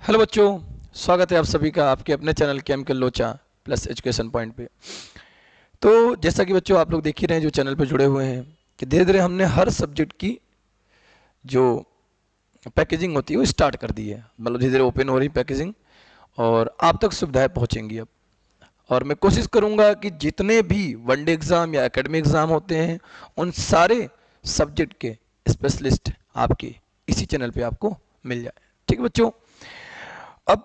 Hello बच्चों, स्वागत है आप सभी का आपके अपने चैनल केमिकल लोचा प्लस एजुकेशन पॉइंट पे। तो जैसा कि बच्चों आप लोग देख ही रहे हैं जो चैनल पे जुड़े हुए हैं कि धीरे धीरे हमने हर सब्जेक्ट की जो पैकेजिंग होती है वो स्टार्ट कर दी है। मतलब धीरे धीरे ओपन हो रही पैकेजिंग और आप तक सुविधाएं पहुंचेंगी अब। और मैं कोशिश करूंगा कि जितने भी वनडे एग्ज़ाम या एकेडमिक एग्ज़ाम होते हैं उन सारे सब्जेक्ट के स्पेशलिस्ट आपके इसी चैनल पे आपको मिल जाए। ठीक है बच्चों। अब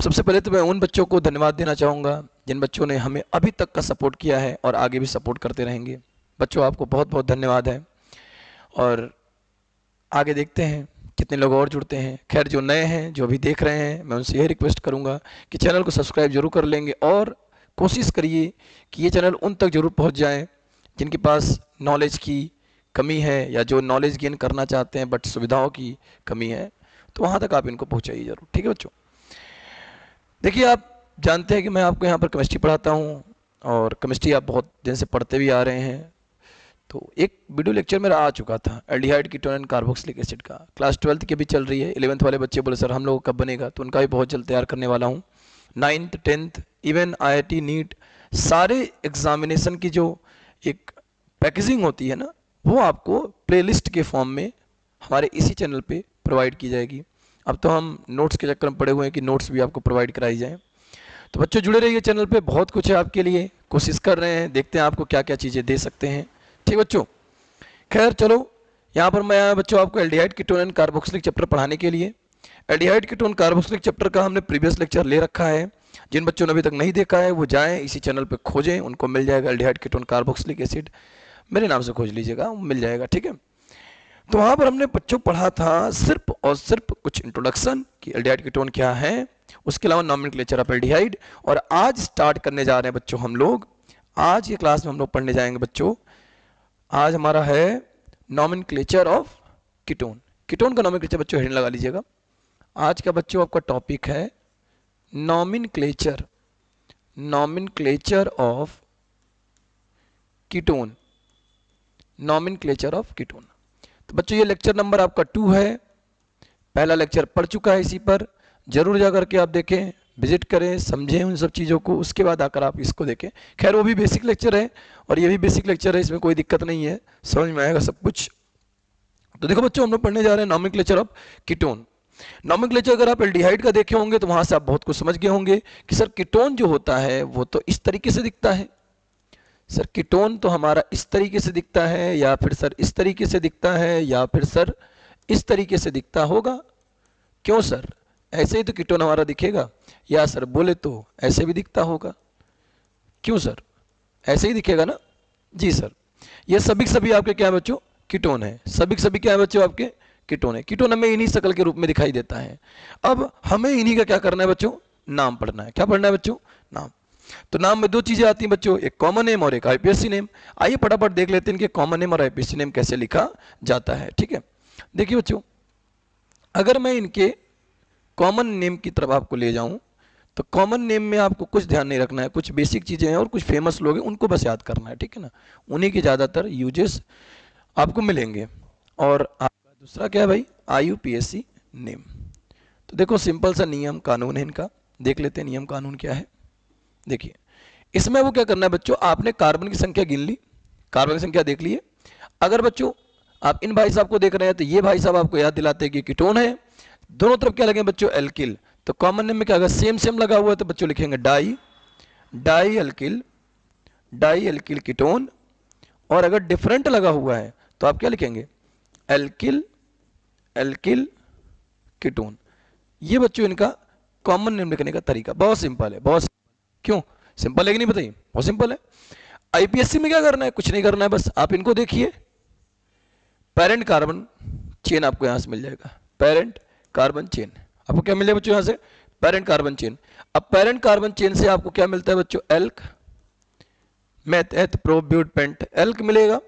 सबसे पहले तो मैं उन बच्चों को धन्यवाद देना चाहूँगा जिन बच्चों ने हमें अभी तक का सपोर्ट किया है और आगे भी सपोर्ट करते रहेंगे। बच्चों आपको बहुत बहुत धन्यवाद है और आगे देखते हैं कितने लोग और जुड़ते हैं। खैर जो नए हैं जो अभी देख रहे हैं मैं उनसे यही रिक्वेस्ट करूँगा कि चैनल को सब्सक्राइब जरूर कर लेंगे और कोशिश करिए कि ये चैनल उन तक जरूर पहुँच जाए जिनके पास नॉलेज की कमी है या जो नॉलेज गेन करना चाहते हैं बट सुविधाओं की कमी है, तो वहाँ तक आप इनको पहुँचाइए जरूर। ठीक है बच्चों। देखिए आप जानते हैं कि मैं आपको यहाँ पर केमिस्ट्री पढ़ाता हूँ और केमिस्ट्री आप बहुत दिन से पढ़ते भी आ रहे हैं। तो एक वीडियो लेक्चर मेरा आ चुका था aldehyde ketone and carboxylic acid का। क्लास 12th की भी चल रही है। 11th वाले बच्चे बोले सर हम लोग कब बनेगा, तो उनका भी बहुत जल्द तैयार करने वाला हूँ। 9th 10th even IIT NEET सारे एग्जामिनेशन की जो एक पैकेजिंग होती है ना, वो आपको प्लेलिस्ट के फॉर्म में हमारे इसी चैनल पे प्रोवाइड की जाएगी। अब तो हम नोट्स के चक्कर में पड़े हुए हैं कि नोट्स भी आपको प्रोवाइड कराई जाए। तो बच्चों जुड़े रहिए चैनल पे, बहुत कुछ है आपके लिए। कोशिश कर रहे हैं, देखते हैं आपको क्या क्या चीज़ें दे सकते हैं। ठीक बच्चों। खैर चलो, यहाँ पर मैं आया बच्चों आपको aldehyde ketone and carboxylic chapter पढ़ाने के लिए। एल्डिहाइड कीटोन कार्बोक्सिलिक चैप्टर का हमने प्रीवियस लेक्चर ले रखा है। जिन बच्चों ने अभी तक नहीं देखा है वो जाएं इसी चैनल पे खोजें, उनको मिल जाएगा। एल्डिहाइड कीटोन कार्बोक्सिलिक एसिड मेरे नाम से खोज लीजिएगा, मिल जाएगा। ठीक है। तो वहां पर हमने बच्चों पढ़ा था सिर्फ और सिर्फ कुछ इंट्रोडक्शन कि एल्डिहाइड कीटोन क्या है, उसके अलावा नॉमेनक्लेचर ऑफ एल्डिहाइड। और आज स्टार्ट करने जा रहे हैं बच्चों हम लोग, आज ये क्लास में हम लोग पढ़ने जाएंगे बच्चों। आज हमारा है नॉमेनक्लेचर ऑफ कीटोन। कीटोन का नॉमेनक्लेचर बच्चों हेडिंग लगा लीजिएगा। आज का बच्चों आपका टॉपिक है nomenclature, nomenclature of ketone, nomenclature of ketone. तो बच्चों ये लेक्चर नंबर आपका 2 है। पहला लेक्चर पढ़ चुका है, इसी पर जरूर जा करके आप देखें, विजिट करें, समझें उन सब चीज़ों को, उसके बाद आकर आप इसको देखें। खैर वो भी बेसिक लेक्चर है और ये भी बेसिक लेक्चर है, इसमें कोई दिक्कत नहीं है, समझ में आएगा सब कुछ। तो देखो बच्चों हम लोग पढ़ने जा रहे हैं नॉमेनक्लेचर ऑफ कीटोन। नॉमेनक्लेचर अगर आप एल्डिहाइड का देखे होंगे तो वहां से आप बहुत कुछ समझ गए होंगे कि सर कीटोन जो होता है वो तो इस तरीके से दिखता है। सर कीटोन तो हमारा इस तरीके से दिखता है, या फिर सर इस तरीके से दिखता है, या फिर सर इस तरीके से दिखता होगा। क्यों सर, ऐसे ही तो कीटोन हमारा दिखेगा, या सर बोले तो ऐसे भी दिखता होगा। क्यों सर, ऐसे ही दिखेगा ना। जी सर, ये सभी आपके क्या है बच्चों, कीटोन है। सभी क्या है बच्चों, आपके कीटोन है। कीटोन हमें इन्हीं शक्ल के रूप में दिखाई देता है। अब हमें इन्हीं का क्या करना है बच्चों, नाम पढ़ना है। क्या पढ़ना है बच्चों, नाम। तो नाम में दो चीजें आती हैं बच्चों, एक कॉमन नेम और एक आईपीएससी नेम। आइए फटाफट देख लेते हैं इनके कॉमन नेम और आईपीएससी नेम कैसे लिखा जाता है। ठीक है, देखिए बच्चों, अगर मैं इनके कॉमन नेम की तरफ आपको ले जाऊं तो कॉमन नेम में आपको कुछ ध्यान नहीं रखना है, कुछ बेसिक चीजें हैं और कुछ फेमस लोग हैं उनको बस याद करना है। ठीक है ना, उन्हीं के ज्यादातर यूजेस आपको मिलेंगे। और आपका दूसरा क्या है भाई, आईयूपीएससी नेम। तो देखो सिंपल सा नियम कानून है इनका, देख लेते हैं नियम कानून क्या है। देखिए इसमें वो क्या करना है बच्चों, आपने कार्बन की संख्या गिन ली, कार्बन की संख्या देख लिए। अगर बच्चों आप इन भाई साहब को देख रहे हैं तो ये भाई साहब आपको याद दिलाते हैं कि कीटोन है। दोनों तरफ क्या लगे बच्चों, एल्किल। तो कॉमन नेम में क्या अगर सेम सेम लगा हुआ है तो बच्चों लिखेंगे di, di alkyl, di alkyl ketone. और अगर डिफरेंट लगा हुआ है तो आप क्या लिखेंगे, एल्किल, एल्किल कीटोन। ये बच्चों इनका कॉमन नेम लिखने का तरीका बहुत सिंपल है, बहुत। क्यों सिंपल है कि नहीं बताइए, बहुत सिंपल है। आईपीएससी में क्या करना है, कुछ नहीं करना है, बस आप इनको देखिए। पेरेंट कार्बन चेन आपको यहां से मिल जाएगा, पेरेंट कार्बन चेन आपको क्या मिलेगा बच्चों, यहां से पेरेंट कार्बन चेन। अब पेरेंट कार्बन चेन से आपको क्या मिलता है बच्चों, alk, meth eth pro but pent, alk मिलेगा।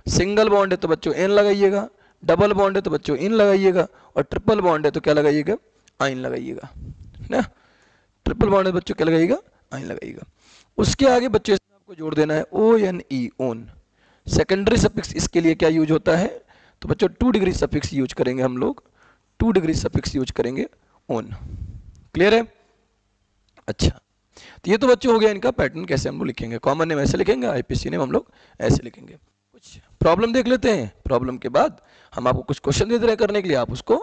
सिंगल बॉन्ड है तो बच्चों एन लगाइएगा, डबल बॉन्ड है तो बच्चों इन लगाइएगा, और ट्रिपल बॉन्ड है तो क्या लगाइएगा, आइन लगाइएगा ना। ट्रिपल बॉन्ड है बच्चों क्या लगाइएगा, आइन लगाइएगा। उसके आगे बच्चों इसमें आपको जोड़ देना है O N E, one. Secondary suffix इसके लिए क्या यूज होता है, तो बच्चों 2 डिग्री सफिक्स यूज करेंगे हम लोग, 2 डिग्री सफिक्स यूज करेंगे। ओन। क्लियर है? अच्छा, तो ये तो बच्चों हो गया इनका पैटर्न, कैसे हम लोग लिखेंगे। कॉमन नेम ऐसे लिखेंगे, आईपीसी नेम हम लोग ऐसे लिखेंगे। कुछ प्रॉब्लम देख लेते हैं, प्रॉब्लम के बाद हम आपको कुछ क्वेश्चन दे रहे हैं करने के लिए, आप उसको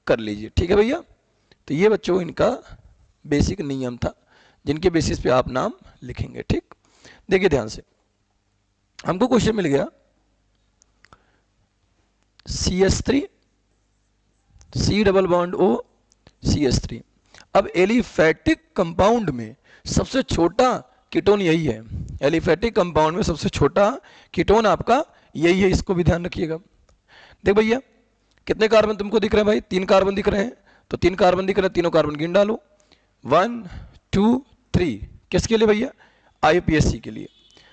कर लीजिए। ठीक है भैया? तो ये बच्चों इनका बेसिक नियम था जिनके बेसिस पे आप नाम लिखेंगे। ठीक, देखिए ध्यान से, हमको क्वेश्चन मिल गया CH3 C double bond O CH3। अब एलिफैटिक कंपाउंड में सबसे छोटा कीटोन यही है, एलिफैटिक कंपाउंड में सबसे छोटा कीटोन आपका यही है, इसको भी ध्यान रखिएगा। देख भैया कितने कार्बन तुमको दिख रहे हैं भाई? 3 कार्बन दिख रहे हैं, तो 3 कार्बन दिख रहे हैं, तीनों कार्बन गिन डालो। 1 2 3 किसके लिए भैया? आईपीएससी के लिए।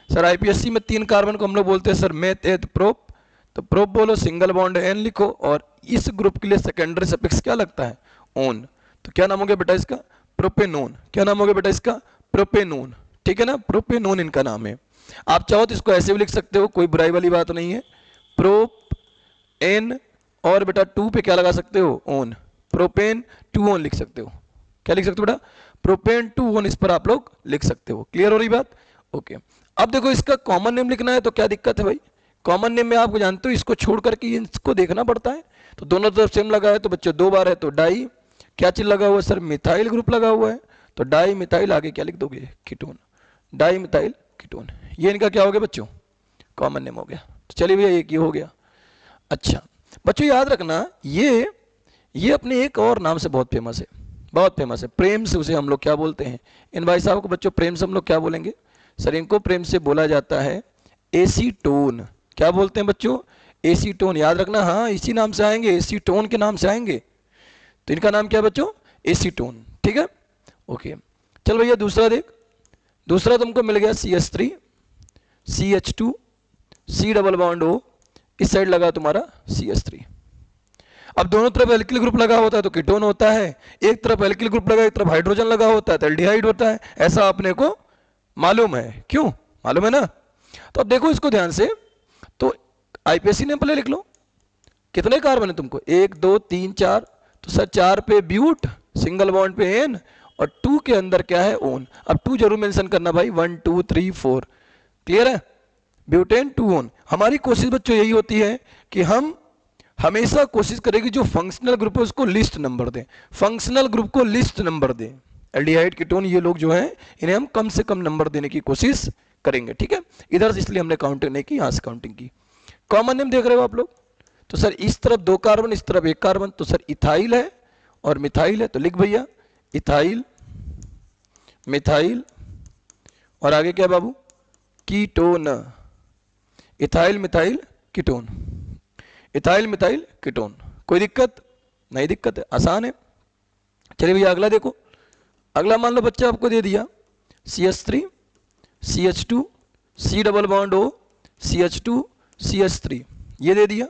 सर आईपीएससी में 3 कार्बन को हम लोग बोलते हैं सर मेथ एथ प्रोप, तो प्रोप बोलो, सिंगल बॉन्ड एन लिखो, और इस ग्रुप के लिए सेकेंडरी सफिक्स क्या लगता है? ओन। तो क्या नाम हो गया बेटा इसका? प्रोपेनोन। क्या नाम हो गया बेटा इसका? प्रोपेनोन। ठीक है ना, प्रोपेनोन इनका नाम है। आप चाहो तो इसको ऐसे भी लिख सकते हो, कोई बुराई वाली बात नहीं है। प्रोप एन और बेटा 2 पे क्या लगा सकते हो? ओन। प्रोपेन 2 ओन लिख सकते हो। क्या लिख सकते हो बेटा? प्रोपेन 2 ओन, इस पर आप लोग लिख सकते हो। क्लियर हो रही बात? ओके। अब देखो इसका कॉमन नेम लिखना है तो क्या दिक्कत है भाई? कॉमन नेम में आपको जानते हो इसको छोड़ करके इसको देखना पड़ता है, तो दोनों तरफ सेम लगा है तो बच्चों 2 बार है तो डाई, क्या चीज लगा हुआ है सर? मिथाइल ग्रुप लगा हुआ है, तो डाई मिथाइल, आगे क्या लिख दोगे? कीटोन। डाई मिथाइल कीटोन, ये इनका क्या हो गया बच्चों? कॉमन नेम हो गया। तो चलिए भैया एक ये हो गया। अच्छा बच्चों याद रखना, ये अपने एक और नाम से बहुत फेमस है, बहुत फेमस है, प्रेम से उसे हम लोग क्या बोलते हैं? इन भाई साहब को बच्चों प्रेम से हम लोग क्या बोलेंगे सर? इनको प्रेम से बोला जाता है एसीटोन। क्या बोलते हैं बच्चों? एसीटोन। याद रखना, हाँ इसी नाम से आएंगे, एसीटोन के नाम से आएंगे। तो इनका नाम क्या है बच्चों? एसीटोन। ठीक है, ओके। चल भैया दूसरा देख, दूसरा तुमको मिल गया CH3 CH2 C double bond O, इस साइड लगा तुम्हारा CH3। अब दोनों तरफ एल्किल ग्रुप लगा होता है तो कीटोन होता है, एक तरफ एल्किल ग्रुप लगा, एक तरफ हाइड्रोजन लगा होता है तो एल्डिहाइड होता है। ऐसा अपने को मालूम है, क्यों मालूम है ना? तो अब देखो इसको ध्यान से, तो आईपीएससी नेम पहले लिख लो। कितने कार्बन है तुमको? 1 2 3 4, तो सर 4 पे ब्यूट, सिंगल बॉन्ड पे एन, और 2 के अंदर क्या है? ओन। अब 2 जरूर मेंशन करना भाई, 1 2 3 4। क्लियर है? Butane 2 own. हमारी कोशिश बच्चों यही होती है कि हम हमेशा कोशिश करेंगे जो फंक्शनल ग्रुप है उसको लिस्ट नंबर दें, फंक्शनल ग्रुप को लिस्ट नंबर दें। एल्डिहाइड कीटोन ये लोग जो हैं इन्हें हम कम से कम नंबर देने की कोशिश करेंगे। ठीक है, इधर से इसलिए हमने काउंटिंग नहीं की, यहां से काउंटिंग की। कॉमन नेम देख रहे हो आप लोग? तो सर इस तरफ 2 कार्बन, इस तरफ 1 कार्बन, तो सर इथाइल है और मिथाइल है, तो लिख भैया इथाइल मिथाइल, और आगे क्या बाबू? Ketone. Ethyl methyl ketone, ethyl methyl ketone. कोई दिक्कत नहीं? दिक्कत है, आसान है। चलिए भैया अगला देखो, अगला मान लो बच्चा आपको दे दिया CH3 CH2 C double bond O CH2 CH3, ये दे दिया।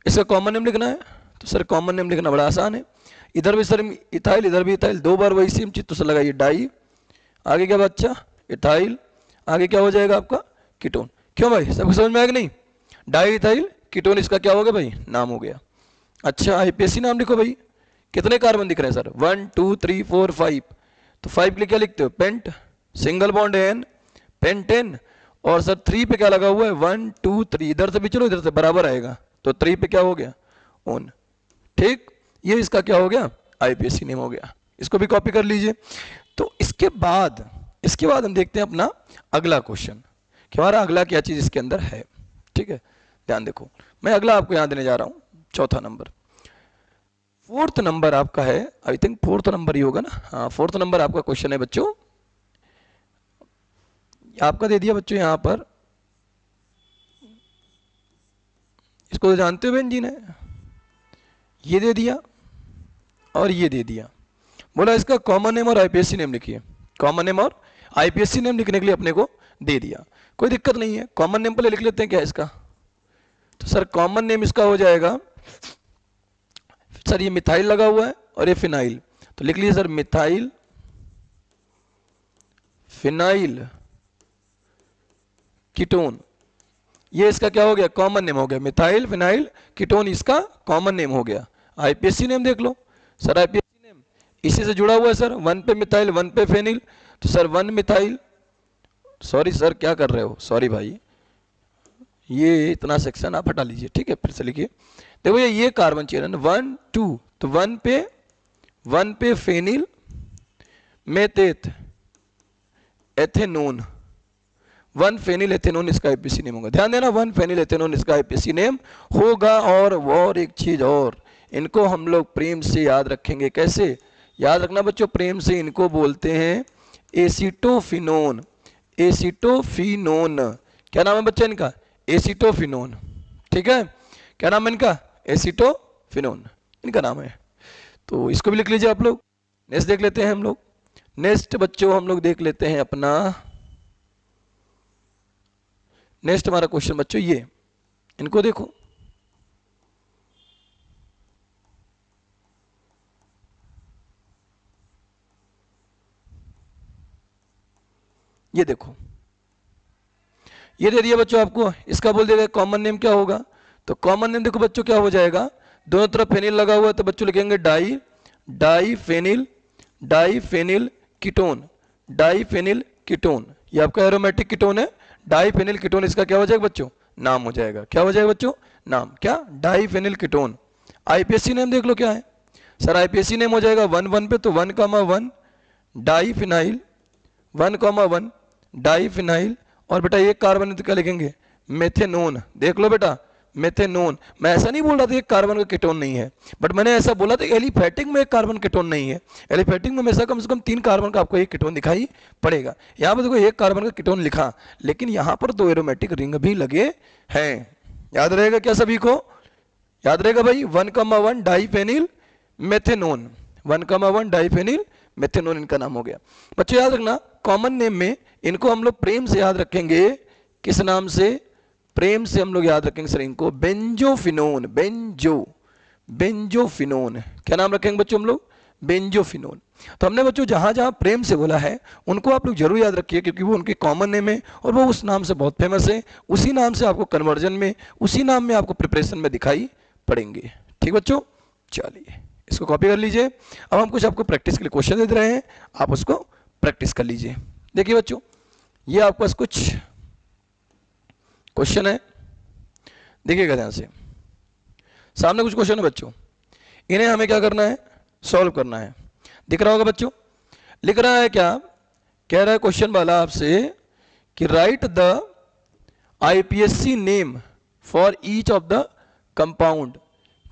इसका कॉमन नेम लिखना है, तो सर कॉमन नेम लिखना बड़ा आसान है। इधर भी सर इथाइल, इधर भी इथाइल, 2 बार वही सेम चीज, तो सर लगाइए डाई, आगे क्या बच्चा? इथाइल, आगे क्या हो जाएगा आपका? कीटोन। क्यों भाई, सबको समझ में आया कि नहीं? डाई इथाइल कीटोन, इसका क्या हो गया भाई? नाम हो गया। अच्छा आईपीएससी नाम लिखो भाई। कितने कार्बन दिख रहे हैं सर? 1 2 3 4 5, तो 5 के लिए क्या लिखते हो? Pent, single bond ene, pentene, और सर 3 पे क्या लगा हुआ है? 1 2 3, इधर से भी चलो इधर से बराबर आएगा, तो 3 पे क्या हो गया? ओन। ठीक, ये इसका क्या हो गया? आईपीएससी नेम हो गया। इसको भी कॉपी कर लीजिए। तो इसके बाद हम देखते हैं अपना अगला क्वेश्चन कि हमारा अगला क्या चीज इसके अंदर है। ठीक है, ध्यान देखो, मैं अगला आपको यहां देने जा रहा हूं, चौथा नंबर। 4th नंबर आपका है, आई थिंक 4th नंबर ही होगा ना? हाँ 4th नंबर आपका क्वेश्चन है बच्चों, आपका दे दिया बच्चों यहां पर, इसको तो जानते हो बहन जी ने, ये दे दिया और ये दे दिया। बोला इसका कॉमन नेम और आईपीएससी नेम लिखिए। कॉमन नेम और आईपीएससी नेम लिखने के लिए अपने को दे दिया, कोई दिक्कत नहीं है। कॉमन नेम पहले लिख लेते हैं क्या इसका? तो सर कॉमन नेम इसका हो जाएगा, सर ये मिथाइल लगा हुआ है और ये फिनाइल, तो लिख लीजिए सर मिथाइल फिनाइल कीटोन। ये इसका क्या हो गया? कॉमन नेम हो गया। मिथाइल फिनाइल कीटोन इसका कॉमन नेम हो गया। आईपीएससी नेम देख लो सर, आईपीएससी नेम इसी से जुड़ा हुआ है सर, 1 पे मिथाइल 1 पे फेनिल, तो सर 1 मिथाइल, सॉरी सर क्या कर रहे हो, सॉरी भाई, ये इतना सेक्शन आप हटा लीजिए, ठीक है, फिर से लिखिए। देखो ये कार्बन चेन है 1 2, तो 1 पे फेनिल मेथेट एथेनोन, 1 फेनिल एथेनोन इसका आईपीसी नेम होगा। ध्यान देना 1 फेनिल एथेनोन इसका आईपीसी नेम होगा। और एक चीज और, इनको हम लोग प्रेम से याद रखेंगे। कैसे याद रखना बच्चों, प्रेम से इनको बोलते हैं एसीटोफिनोन। एसीटोफिनोन क्या नाम है बच्चा इनका, एसीटोफिनोन, ठीक है, क्या नाम है इनका, एसीटोफिनोन इनका नाम है। तो इसको भी लिख लीजिए आप लोग। नेक्स्ट देख लेते हैं हम लोग, नेक्स्ट बच्चों हम लोग देख लेते हैं अपना नेक्स्ट हमारा क्वेश्चन बच्चों, ये इनको देखो, ये देखो, ये दे दिया बच्चों आपको, इसका बोल देगा कॉमन नेम क्या होगा। तो कॉमन नेम देखो बच्चों क्या हो जाएगा, दोनों तरफ फेनिल लगा हुआ है तो बच्चों लिखेंगे di phenyl ketone, di phenyl ketone, ये आपका एरोमेटिक कीटोन है, डाई फेनिल कीटोन, इसका क्या हो जाएगा बच्चों, नाम हो जाएगा। क्या हो जाएगा बच्चों, नाम, क्या, di phenyl ketone. IUPAC name देख लो क्या है सर, आईपीएससी नेम हो जाएगा 1 1 पे, तो 1,1 डाई फिनाइल, 1,1 डाई फिनाइल, और बेटा एक कार्बन तो क्या लिखेंगे, मेथेनोन। देख लो बेटा मेथेनोन, मैं ऐसा नहीं बोल रहा था एक कार्बन का कीटोन नहीं है, बट मैंने ऐसा बोला था एलिफेटिक में एक कार्बन कीटोन नहीं है। एलिफेटिक में हमेशा कम से कम 3 कार्बन का आपको एक कीटोन दिखाई पड़ेगा। यहाँ पर देखो एक कार्बन का कीटोन लिखा, लेकिन यहाँ पर 2 एरोमेटिक रिंग भी लगे हैं। याद रहेगा क्या सभी को, याद रहेगा भाई, 1,1 डाईफेनिल मेथेनोन, 1,1 डाईफेनिल मेथेनोन इनका नाम हो गया। बच्चों याद रखना कॉमन नेम में इनको हम लोग प्रेम से याद रखेंगे, किस नाम से, प्रेम से हम लोग याद रखेंगे सर इनको बेंजोफिनोन, बेंजोफिनोन, क्या नाम रखेंगे बच्चों हम लोग, बेंजोफिनोन। तो हमने बच्चों जहां जहां प्रेम से बोला है उनको आप लोग जरूर याद रखिए, क्योंकि वो उनके कॉमन नेम है और वो उस नाम से बहुत फेमस है, उसी नाम से आपको कन्वर्जन में, उसी नाम में आपको प्रिपरेशन में दिखाई पड़ेंगे। ठीक बच्चों, चलिए इसको कॉपी कर लीजिए। अब हम कुछ आपको प्रैक्टिस के लिए क्वेश्चन दे रहे हैं, आप उसको प्रैक्टिस कर लीजिए। देखिए बच्चों, ये आपके पास कुछ क्वेश्चन है, देखिएगा ध्यान से, सामने कुछ क्वेश्चन है बच्चों, इन्हें हमें क्या करना है, सॉल्व करना है। दिख रहा होगा बच्चों, लिख रहा है क्या, कह रहा है क्वेश्चन वाला आपसे कि right the IPSC name for each of the compound,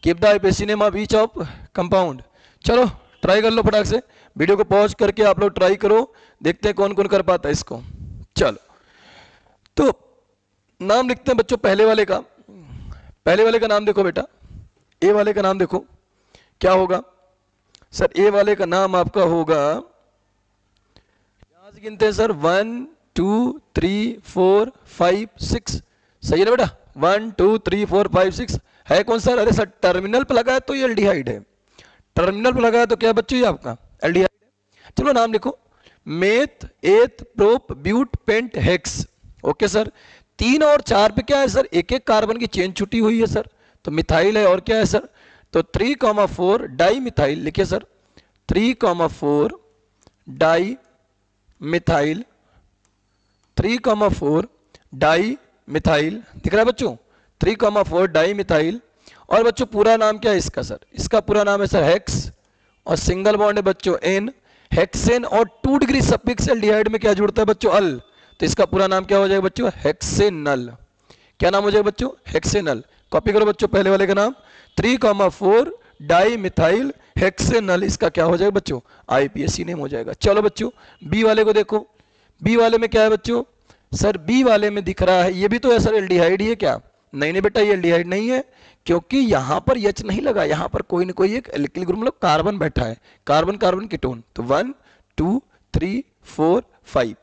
keep the IPSC name of each of compound. चलो ट्राई कर लो फटाक से, वीडियो को पॉज करके आप लोग ट्राई करो, देखते हैं कौन कौन कर पाता है इसको। चलो तो नाम लिखते हैं बच्चों पहले वाले का, पहले वाले का नाम देखो बेटा, ए वाले का नाम देखो क्या होगा सर, ए वाले का नाम आपका होगा, यहां से गिनते हैं सर 1 2 3 4 5 6, सही है ना बेटा, 1 2 3 4 5 6 है कौन सर, अरे सर टर्मिनल पे लगा है तो ये एल्डिहाइड है, टर्मिनल पे लगा है तो क्या बच्चों ये आपका एल्डिहाइड है। चलो नाम लिखो, meth eth prop but pent hex. Okay sir, 3 और 4 पे क्या है सर, एक एक कार्बन की चेन छुटी हुई है सर, तो मिथाइल है, और क्या है सर, तो 3,4 डाई मिथाइल लिखिए sir, 3,4 di methyl, 3,4 di methyl, दिख रहा है बच्चों, 3,4 डाई मिथाइल। और बच्चों पूरा नाम क्या है इसका सर, इसका पूरा नाम है सर हेक्स, और सिंगल बॉन्ड है बच्चों एन, हेक्सेन, और 2 डिग्री सफिक्स एल्डिहाइड में क्या जुड़ता है बच्चों, अल, तो इसका पूरा नाम क्या हो जाएगा बच्चों, हेक्सेनल। क्या नाम हो जाएगा बच्चों, हेक्सेनल। कॉपी करो बच्चों पहले वाले का नाम, 3,4 डाई मिथाइल हेक्सेनल, इसका क्या हो जाएगा बच्चों, आईपीएससी नेम हो जाएगा। चलो बच्चों बी वाले को देखो, बी वाले में क्या है बच्चों, सर बी वाले में दिख रहा है, ये भी तो है सर एल्डिहाइड ही है क्या, नहीं नहीं बेटा ये एल्डिहाइड नहीं है, क्योंकि यहां पर एच नहीं लगा, यहां पर कोई ना कोई एक एल्किल ग्रुप मतलब कार्बन बैठा है, कार्बन कार्बन कीटोन, तो 1 2 3 4 5,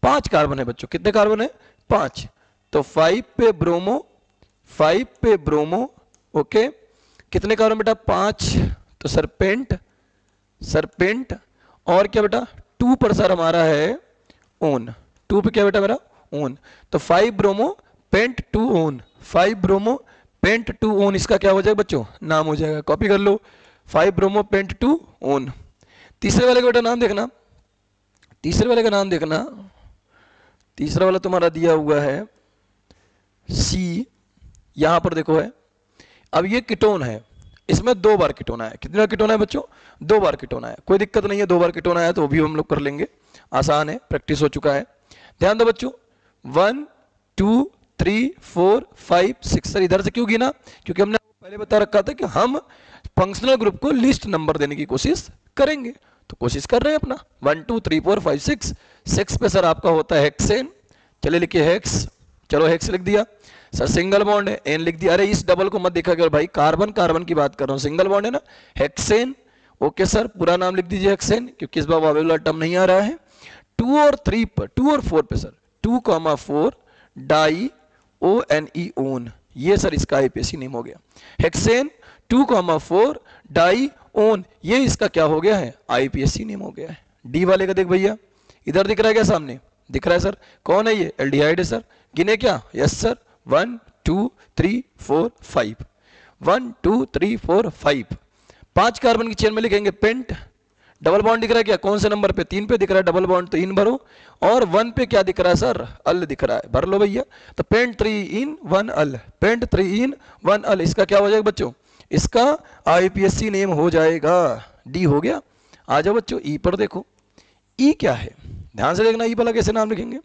5 कार्बन है बच्चों, कितने कार्बन है, 5, तो 5 पे ब्रोमो, 5 पे ब्रोमो, ओके, कितने कार्बन बेटा, 5, तो सरपेंट, सरपेंट, और क्या बेटा 2 पर सर हमारा है ओन, 2 पे क्या बेटा मेरा ओन, तो 5 bromo paint 2 own, 5 bromo paint 2 own, इसका क्या हो जाएगा बच्चों, नाम हो जाएगा। कॉपी कर लो, 5 ब्रोमो पेंट 2 ओन। तीसरे वाले का बेटा नाम देखना, तीसरे वाले का नाम देखना, तीसरा वाला तुम्हारा दिया हुआ है सी, यहां पर देखो है। अब ये कीटोन है, इसमें 2 बार कीटोन आया। कितने बार कीटोन आया बच्चों? 2 बार कीटोन आया। कोई दिक्कत नहीं है, 2 बार कीटोन आया तो वो भी हम लोग कर लेंगे, आसान है, प्रैक्टिस हो चुका है। ध्यान दो बच्चों, 1 2 3 4 5 6। सर इधर से क्यों गिना? क्योंकि हमने पहले बता रखा था कि हम फंक्शनल ग्रुप को लिस्ट नंबर देने की कोशिश करेंगे, तो कोशिश कर रहे हैं अपना। 1 2 3 4 5 6। 6 पे सर आपका होता है हेक्सेन, चलिए लिखिए हेक्स, चलो हेक्स लिख दिया। सर सिंगल बॉन्ड है, एन लिख दिया। अरे इस डबल को मत देखा करो भाई, कार्बन कार्बन की बात कर रहा हूँ, सिंगल बॉन्ड है ना, हेक्सेन। ओके सर, पूरा नाम लिख दीजिए हेक्सेन, क्योंकि इस बार वोवेबुलर टर्म नहीं आ रहा है। 2 और 3 पर, 2 और 4 पे सर 2,4 डाई ONE ओन, ये सर इसका आईपीएसी नेम हो गया। हेक्सेन 2,4 डाई ओन, ये इसका क्या हो गया है? आईपीएसी नेम हो गया है। डी वाले का देख भैया, इधर दिख रहा है क्या? सामने दिख रहा है सर। कौन है ये? एल्डिहाइड है सर। गिने क्या? Yes sir, 1 2 3 4 5, 1 2 3 4 5। 5 कार्बन की चेन में लिखेंगे पेंट। डबल बॉन्ड दिख रहा है क्या? कौन से नंबर पे? 3 पे दिख रहा है डबल बॉन्ड, तो इन भरो। और 1 पे क्या दिख रहा है सर? अल दिख रहा है, भर लो भैया। तो पेंट 3 इन 1 अल, पेंट 3 इन 1 अल, इसका क्या हो जाएगा बच्चों? इसका आईपीएससी नेम हो जाएगा। डी हो गया। आ जाओ बच्चों ई पर देखो, ई क्या है? ध्यान से देखना, ई वाला कैसे नाम लिखेंगे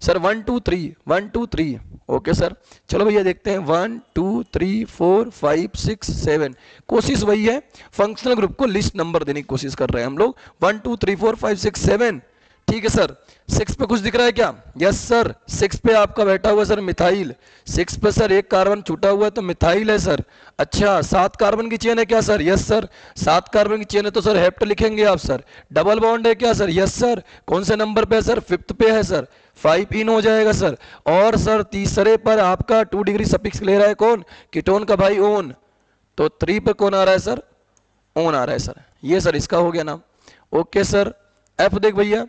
सर? 1 2 3, 1 2 3। ओके सर, चलो भैया देखते हैं। 1 2 3 4 5 6 7। कोशिश वही है, फंक्शनल ग्रुप को लिस्ट नंबर देने की कोशिश कर रहे हैं हम लोग। 1 2 3 4 5 6 7। ठीक है सर। 6 पे कुछ दिख रहा है क्या? यस सर, 6 पे आपका बैठा हुआ सर मिथाइल। 6 पे सर एक कार्बन छूटा हुआ है तो मिथाइल है सर। अच्छा, 7 कार्बन की चेन है क्या सर? यस सर, 7 कार्बन की चेन है तो सर हेप्ट लिखेंगे आप सर। डबल बॉन्ड है क्या सर? Yes sir. कौन से नंबर पे है सर? 5th पे है सर, 5 इन हो जाएगा सर। और सर तीसरे पर आपका 2 डिग्री सफिक्स ले रहा है कौन? कीटोन का भाई ओन, तो 3 पे कौन आ रहा है सर? ओन आ रहा है सर। ये सर इसका हो गया नाम। ओके सर, एफ देख भैया।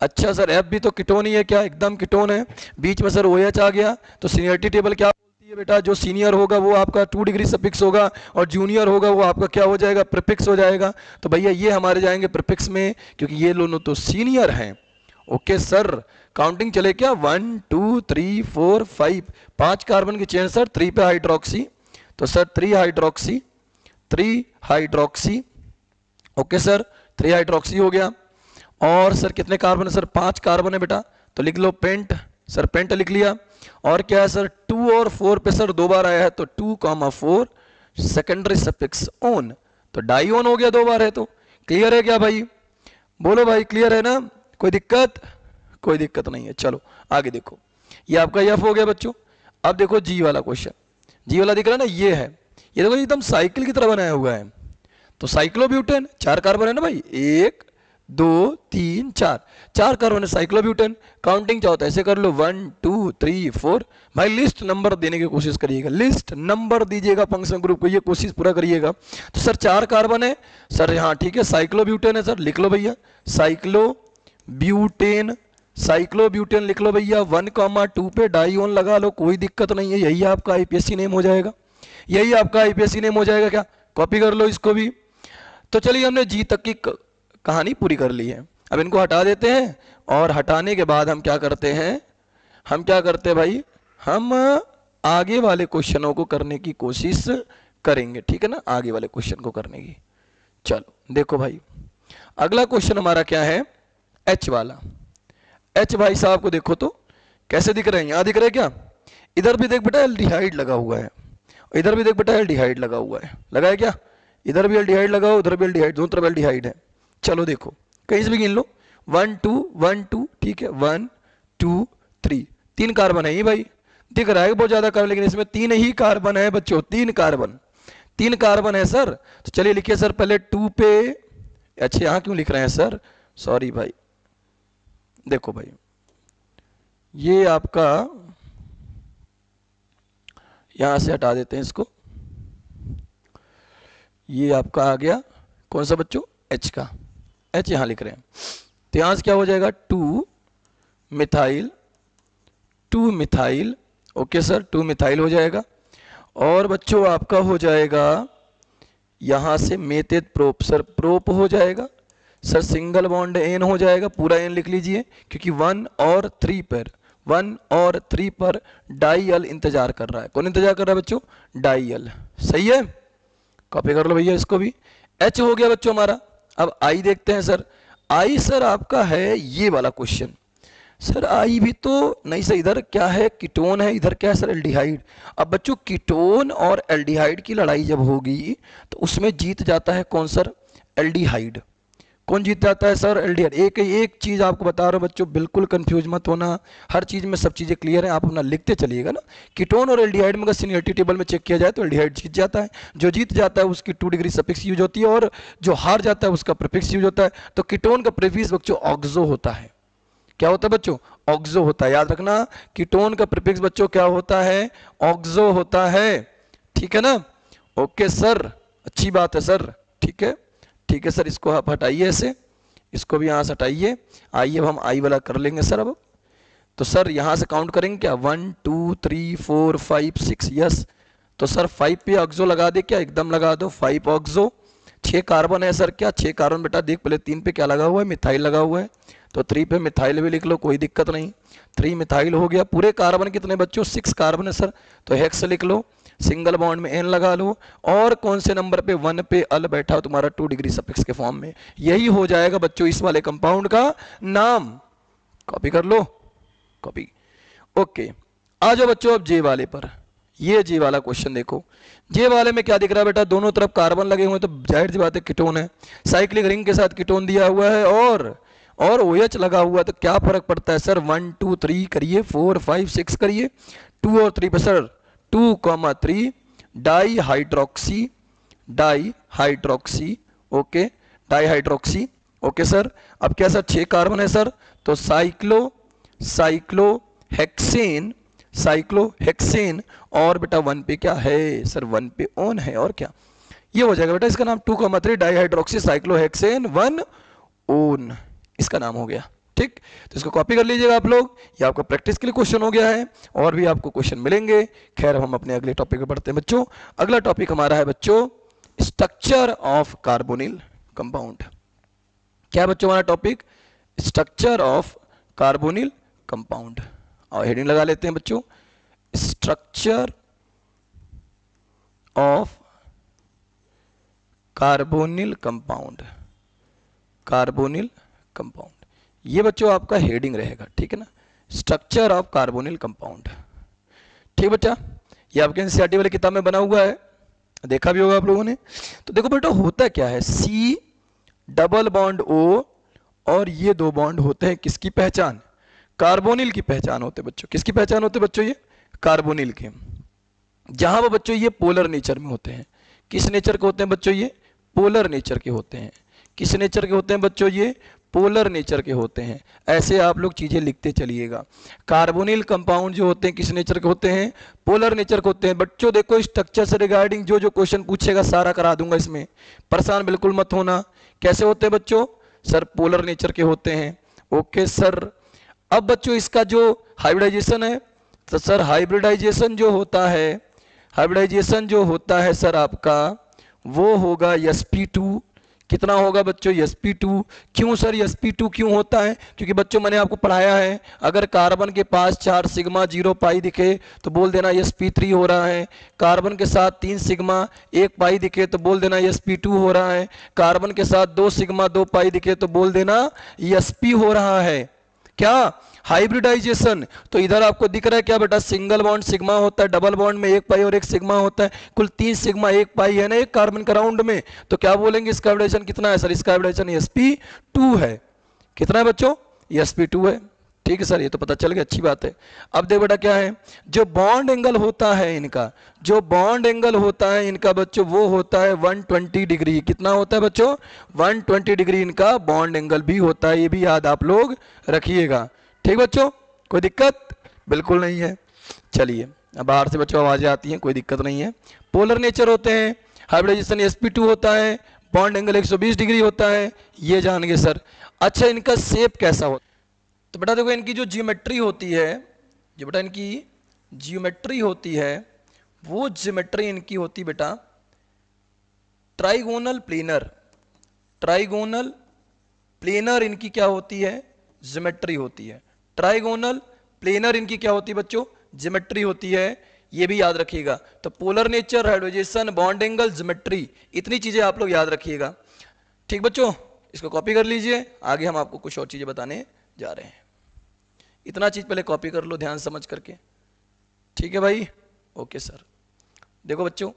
अच्छा सर, एफ भी तो कीटोन ही है क्या? एकदम कीटोन है। बीच में सर OH आ गया, तो सीनियरिटी टेबल क्या बोलती है बेटा? जो सीनियर होगा वो आपका 2 डिग्री सफिक्स होगा, और जूनियर होगा वो आपका क्या हो जाएगा? प्रीफिक्स हो जाएगा। तो भैया ये हमारे जाएंगे प्रीफिक्स में, क्योंकि ये दोनों तो सीनियर हैं। ओके सर, काउंटिंग चले क्या? 1 2 3 4 5। 5 कार्बन की चेन सर, 3 पे हाइड्रोक्सी, तो sir 3 hydroxy, 3 hydroxy. Okay sir, 3 hydroxy हो गया। और सर कितने कार्बन है सर? 5 कार्बन है बेटा, तो लिख लो पेंट। सर पेंट लिख लिया। और क्या है सर? 2 और 4 पे सर 2 बार आया है, तो 2,4 सेकेंडरी सफिक्स ओन, तो डाई ओन हो गया, 2 बार है तो। क्लियर है क्या भाई? बोलो भाई, क्लियर है ना? कोई दिक्कत? कोई दिक्कत नहीं है। चलो आगे देखो, ये आपका एफ हो गया बच्चों। अब देखो जी वाला क्वेश्चन, जी वाला दिख रहा है ना, ये है। ये देखो एकदम साइकिल की तरह बनाया हुआ है। तो साइक्लोब्यूटेन, 4 कार्बन है ना भाई, 1 2 3 4, 4 कार्बन है साइक्लोब्यूटेन। काउंटिंग क्या होता है? ऐसे कर लो, 1 2 3 4। भाई लिस्ट नंबर देने की कोशिश करिएगा, लिस्ट नंबर दीजिएगा फंक्शन ग्रुप को, ये कोशिश पूरा करिएगा। तो सर 4 कार्बन है सर, यहाँ ठीक है। साइक्लोब्यूटेन है सर, लिख लो भैया साइक्लोब्यूटेन, साइक्लोब्यूटेन लिख लो भैया। 1,2 पे डाईओन लगा लो, कोई दिक्कत नहीं है। यही आपका आईपीएससी नेम हो जाएगा, यही आपका आईपीएससी नेम हो जाएगा। क्या? कॉपी कर लो इसको भी। तो चलिए हमने जी तक की कहानी पूरी कर ली है। अब इनको हटा देते हैं, और हटाने के बाद हम क्या करते हैं? हम क्या करते हैं भाई? हम आगे वाले क्वेश्चनों को करने की कोशिश करेंगे, ठीक है ना? आगे वाले क्वेश्चन को करने की। चलो देखो भाई, अगला क्वेश्चन हमारा क्या है? एच वाला। एच भाई साहब को देखो तो कैसे दिख रहे हैं? यहां दिख रहे हैं क्या? इधर भी देख बेटा एल्डिहाइड लगा हुआ है, इधर भी देख बेटा एल्डिहाइड लगा हुआ है। लगा है क्या? इधर भी एल्डिहाइड लगा हुआ, उधर भी एल्डिहाइड, दोनों तरफ एल्डिहाइड है। चलो देखो, कहीं से भी गिन लो। 1 2 1 2, ठीक है। 1 2 3, 3 कार्बन है ये भाई। दिख रहा है बहुत ज्यादा कार्बन, लेकिन इसमें 3 ही कार्बन है बच्चों, 3 कार्बन, 3 कार्बन है सर। तो चलिए लिखिए सर पहले 2 पे। अच्छा यहां क्यों लिख रहे हैं सर? सॉरी भाई, देखो भाई ये आपका, यहां से हटा देते हैं इसको। ये आपका आ गया कौन सा बच्चों? एच का। एच यहां लिख रहे हैं, तो यहां से क्या हो जाएगा? 2 methyl, 2 methyl. Okay sir, 2 methyl हो जाएगा। और बच्चों आपका हो जाएगा यहां से मेथेड प्रोप, सर प्रोप हो जाएगा। सर सिंगल बॉन्ड एन हो जाएगा, पूरा एन लिख लीजिए, क्योंकि 1 और 3 पर 1 और 3 पर डाई-एल इंतजार कर रहा है। कौन इंतजार कर रहा है बच्चों? डाई-एल। सही है, कॉपी कर लो भैया इसको भी। एच हो गया बच्चों हमारा। अब आई देखते हैं सर। आई सर आपका है ये वाला क्वेश्चन। सर आई भी तो नहीं सर, इधर क्या है? कीटोन है, इधर क्या है सर? एल्डिहाइड। अब बच्चों कीटोन और एल्डिहाइड की लड़ाई जब होगी तो उसमें जीत जाता है कौन सर? एल्डिहाइड। कौन जीत जाता है सर? एल्डिहाइड। एक एक चीज आपको बता रहा हूं बच्चों, बिल्कुल कंफ्यूज मत होना, हर चीज में सब चीजें क्लियर है, आप अपना लिखते चलिएगा ना। कीटोन और एल्डिहाइड में अगर सीनियरिटी टेबल में चेक किया जाए तो एल्डिहाइड जीत जाता है। जो जीत जाता है उसकी 2 डिग्री सफिक्स यूज होती है, और जो हार जाता है उसका प्रीफिक्स यूज होता है। तो कीटोन का प्रीफिक्स बच्चों ऑक्सो होता है। क्या होता है बच्चों? ऑक्सो होता है। याद रखना, कीटोन का प्रीफिक्स बच्चों क्या होता है? ऑक्सो होता है। ठीक है ना? ओके सर, अच्छी बात है सर। ठीक है, ठीक है सर, इसको आप हटाइए ऐसे, इसको भी यहां से हटाइए। आइए अब हम आई वाला कर लेंगे सर। अब तो सर यहां से काउंट करेंगे क्या? 1 2 3 4 5 6। यस, तो सर 5 पे ऑक्सो लगा दे क्या? एकदम लगा दो, 5 ऑक्सो। 6 कार्बन है सर। क्या 6 कार्बन बेटा? देख पहले 3 पे क्या लगा हुआ है? मिथाइल लगा हुआ है, तो 3 पे मिथाइल भी लिख लो, कोई दिक्कत नहीं। 3 मिथाइल हो गया। पूरे कार्बन कितने बच्चों? 6 कार्बन है सर, तो हेक्स लिख लो, सिंगल बॉन्ड में एन लगा लो, और कौन से नंबर पे? 1 पे अल बैठा हो तुम्हारा 2 डिग्री सफिक्स के फॉर्म में। यही हो जाएगा बच्चों इस वाले कंपाउंड का नाम। कॉपी कर लो, कॉपी। ओके, आ जाओ बच्चों अब जे वाले पर। ये जे वाला क्वेश्चन देखो। जे वाले में क्या दिख रहा है बेटा? दोनों तरफ कार्बन लगे हुए हैं, तो जाहिर सी बात है कीटोन है। साइक्लिक रिंग के साथ कीटोन दिया हुआ है, और OH लगा हुआ है, तो क्या फर्क पड़ता है सर? 1 2 3 करिए, 4 5 6 करिए। 2 और 3 पे sir 2,3 di hydroxy, di hydroxy. Okay, di hydroxy. Okay sir. अब क्या सर? 6 कार्बन है सर, तो साइक्लो हेक्सेन, साइक्लोहेक्सेन। और बेटा 1 पे क्या है सर? 1 पे ओन है, और क्या? ये हो जाएगा बेटा इसका नाम 2,3 डाईहाइड्रोक्सी साइक्लोहेक्सेन 1 ओन, इसका नाम हो गया। ठीक, तो इसको कॉपी कर लीजिएगा आप लोग। ये आपका प्रैक्टिस के लिए क्वेश्चन हो गया है, और भी आपको क्वेश्चन मिलेंगे। खैर हम अपने अगले टॉपिक पे बढ़ते हैं बच्चों। अगला टॉपिक हमारा है बच्चों स्ट्रक्चर ऑफ कार्बोनिल कंपाउंड। क्या है बच्चों हमारा topic? Structure of carbonyl compound. और हेडिंग लगा लेते हैं बच्चों, structure of carbonyl compound. Carbonyl compound, ये बच्चों आपका हेडिंग रहेगा। ठीक है ना? Structure of carbonyl compound. ठीक बच्चा, ये आपके एनसीईआरटी वाली किताब में बना हुआ है, देखा भी होगा आप लोगों ने। तो देखो बेटा होता क्या है, C डबल बॉन्ड O, और ये 2 बॉन्ड होते हैं किसकी पहचान? कार्बोनिल की पहचान होते बच्चों। किसकी पहचान होते बच्चों? ये कार्बोनिल के। जहां वो बच्चों ये पोलर नेचर में होते हैं। किस नेचर के होते हैं बच्चों? ये पोलर नेचर के होते हैं। किस नेचर के होते हैं बच्चों? ये पोलर नेचर के होते हैं। ऐसे आप लोग चीजें लिखते चलिएगा। कार्बोनिल कंपाउंड जो होते हैं किस नेचर के होते हैं? पोलर नेचर के होते हैं। बच्चों देखो स्ट्रक्चर से रिगार्डिंग जो जो क्वेश्चन पूछेगा सारा करा दूंगा इसमें, परेशान बिल्कुल मत होना। कैसे होते हैं बच्चों? सर पोलर नेचर के होते हैं। Okay sir. अब बच्चों इसका जो हाइब्रिडाइजेशन है, तो सर हाइब्रिडाइजेशन जो होता है, हाइब्रिडाइजेशन जो होता है सर आपका वो होगा sp2। कितना होगा बच्चों? sp2। क्यों सर sp2 क्यों होता है? क्योंकि बच्चों मैंने आपको पढ़ाया है, अगर कार्बन के पास 4 सिग्मा 0 पाई दिखे तो बोल देना sp3 हो रहा है। कार्बन के साथ 3 सिग्मा 1 पाई दिखे तो बोल देना sp2 हो रहा है। कार्बन के साथ 2 सिग्मा 2 पाई दिखे तो बोल देना sp हो रहा है। क्या? हाइब्रिडाइजेशन। तो इधर आपको दिख रहा है क्या बेटा? सिंगल बॉन्ड सिग्मा होता है, डबल बॉन्ड में 1 पाई और 1 सिग्मा होता है, कुल 3 सिग्मा 1 पाई है ना एक कार्बन का राउंड में। तो क्या बोलेंगे इसका हाइब्रिडाइजेशन कितना है सर? इसका हाइब्रिडाइजेशन sp2 है। कितना है बच्चों? sp2 है। ठीक है सर, ये तो पता चल गया, अच्छी बात है। अब देख बेटा क्या है, जो बॉन्ड एंगल होता है इनका, जो बॉन्ड एंगल होता है इनका बच्चों वो होता है 120 डिग्री। कितना होता है बच्चों? 120 डिग्री इनका बॉन्ड एंगल भी होता है, ये भी याद आप लोग रखिएगा। ठीक बच्चों, कोई दिक्कत बिल्कुल नहीं है। चलिए अब बाहर से बच्चों आवाजें आती हैं, कोई दिक्कत नहीं है। पोलर नेचर होते हैं, हाइब्रिडाइजेशन sp2 होता है, बॉन्ड एंगल 120 डिग्री होता है, ये जान गए सर। अच्छा इनका शेप कैसा होता है? तो बेटा देखो इनकी जो जियोमेट्री होती है, जो बेटा इनकी जियोमेट्री होती है, वो जियोमेट्री इनकी होती बेटा ट्राइगोनल प्लेनर, ट्राइगोनल प्लेनर इनकी क्या होती है, ज्योमेट्री होती है। ट्राइगोनल, प्लेनर इनकी क्या होती है बच्चों, ज्योमेट्री होती है, ये भी याद रखिएगा। तो पोलर नेचर, हाइड्रोजेशन, बॉन्ड एंगल, ज्योमेट्री, इतनी चीजें आप लोग याद रखिएगा। ठीक बच्चों, इसको कॉपी कर लीजिए, आगे हम आपको कुछ और चीजें बताने जा रहे हैं। इतना चीज पहले कॉपी कर लो ध्यान समझ करके। ठीक है भाई, ओके सर। देखो बच्चों,